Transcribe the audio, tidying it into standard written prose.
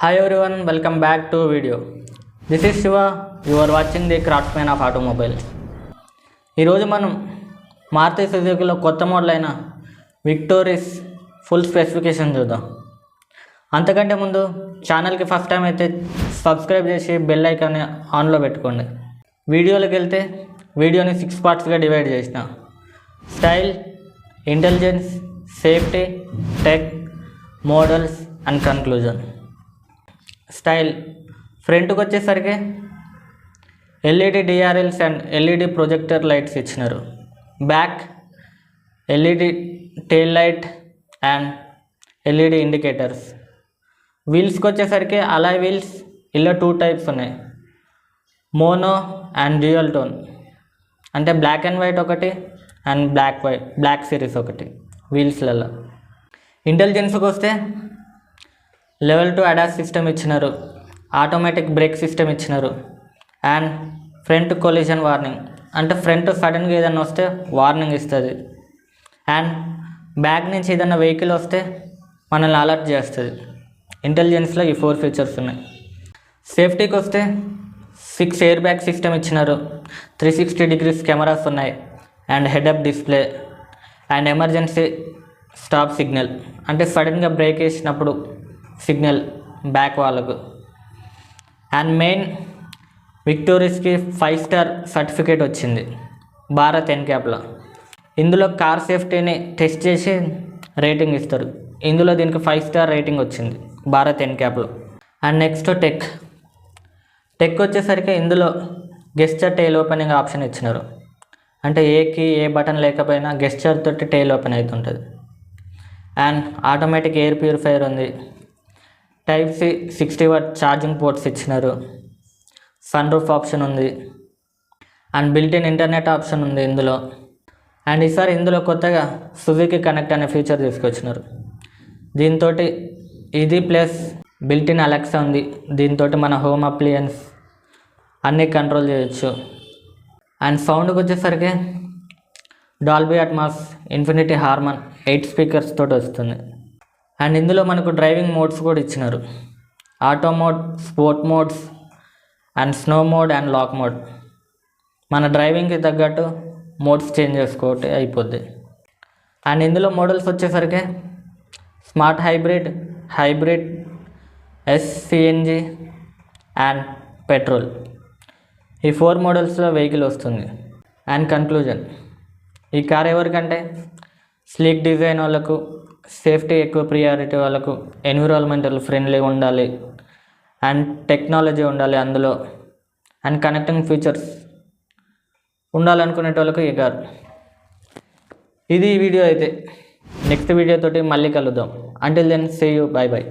Hi everyone, welcome back to video. This is Shiva. You are watching the Craftsman of Automobile. ఈరోజు మనం మారుతి సుజుకీలో కొత్త model అయిన Victoris full specification చూద్దాం. అంతకంటే ముందు ఛానల్కి ఫస్ట్ టైం అయితే సబ్స్క్రైబ్ చేసి బెల్ ఐకాన్ ఆన్లో పెట్టుకోండి. వీడియోలోకి వెళ్తే వీడియోని 6 పార్ట్స్గా డివైడ్ చేసిన: style, intelligence, safety, tech, models and conclusion. Style ఫ్రంట్కి వచ్చేసరికి LED DRLs and LED projector lights ఇచ్చినారు. Back LED tail light and LED indicators. వీల్స్కి వచ్చేసరికి అలాయ్ వీల్స్ ఇలా 2 టైప్స్ ఉన్నాయి: మోనో అండ్ డ్యూయల్ టోన్, అంటే బ్లాక్ అండ్ వైట్ ఒకటి and black series ఒకటి వీల్స్లలో. ఇంటెలిజెన్స్కి వస్తే లెవెల్ 2 ADAS సిస్టమ్ ఇచ్చినారు, ఆటోమేటిక్ బ్రేక్ సిస్టమ్ ఇచ్చినారు అండ్ ఫ్రంట్ కొలిజన్ వార్నింగ్, అంటే ఫ్రంట్ సడన్గా ఏదైనా వస్తే వార్నింగ్ ఇస్తుంది అండ్ బ్యాక్ నుంచి ఏదైనా వెహికల్ వస్తే మనల్ని అలర్ట్ చేస్తుంది. ఇంటెలిజెన్స్లో ఈ 4 ఫీచర్స్ ఉన్నాయి. సేఫ్టీకి వస్తే 6 ఎయిర్ బ్యాగ్ సిస్టమ్ ఇచ్చినారు, 360 degrees కెమెరాస్ ఉన్నాయి and head up display and emergency stop signal, అంటే సడన్గా బ్రేక్ వేసినప్పుడు సిగ్నల్ బ్యాక్ వాళ్ళకు. అండ్ మెయిన్ విక్టోరిస్కి 5 స్టార్ సర్టిఫికేట్ వచ్చింది భారత్ ఎన్క్యాప్లో. ఇందులో కార్ సేఫ్టీని టెస్ట్ చేసి రేటింగ్ ఇస్తారు. ఇందులో దీనికి 5 స్టార్ రేటింగ్ వచ్చింది భారత్ ఎన్క్యాప్లో. అండ్ నెక్స్ట్ టెక్ వచ్చేసరికి ఇందులో గెస్చర్ టెయిల్ ఓపెనింగ్ ఆప్షన్ ఇచ్చినారు, అంటే ఏ బటన్ లేకపోయినా గెస్చర్ తోటి టెయిల్ ఓపెన్ అవుతుంటుంది. అండ్ ఆటోమేటిక్ ఎయిర్ ప్యూరిఫైయర్ ఉంది. Type C 60W charging ports ఇచ్చినారు. సన్ రూఫ్ ఆప్షన్ ఉంది అండ్ బిల్ట్-ఇన్ ఇంటర్నెట్ ఆప్షన్ ఉంది ఇందులో. అండ్ ఈసారి ఇందులో కొత్తగా సుజుకి కనెక్ట్ అనే ఫీచర్ తీసుకొచ్చినారు. దీంతో ఇది ప్లస్ బిల్ట్-ఇన్ అలెక్సా ఉంది. దీంతో మన హోమ్ అప్లయన్స్ అన్నీ కంట్రోల్ చేయొచ్చు. అండ్ సౌండ్కి వచ్చేసరికి Dolby Atmos, Infinity Harman 8 speakers తోటి వస్తుంది. అండ్ ఇందులో మనకు డ్రైవింగ్ మోడ్స్ కూడా ఇచ్చినారు: auto mode, sport modes and snow mode and lock mode. మన డ్రైవింగ్కి తగ్గట్టు మోడ్స్ చేంజ్ చేసుకోవటే అయిపోద్ది. అండ్ ఇందులో మోడల్స్ వచ్చేసరికి smart hybrid, SCNG and petrol, ఈ 4 మోడల్స్లో వెహికల్ వస్తుంది. అండ్ కన్క్లూజన్: ఈ కార్ ఎవరికంటే స్లీక్ డిజైన్ వాళ్ళకు, సేఫ్టీ ఎక్కువ ప్రియారిటీ వాళ్ళకు, ఎన్విరాన్మెంటల్ ఫ్రెండ్లీ ఉండాలి అండ్ టెక్నాలజీ ఉండాలి అందులో, అండ్ కనెక్టింగ్ ఫీచర్స్ ఉండాలనుకునే వాళ్ళకు ఈ కార్. ఇది ఈ వీడియో అయితే. నెక్స్ట్ వీడియో తోటి మళ్ళీ కలుద్దాం. Until then see you, bye by.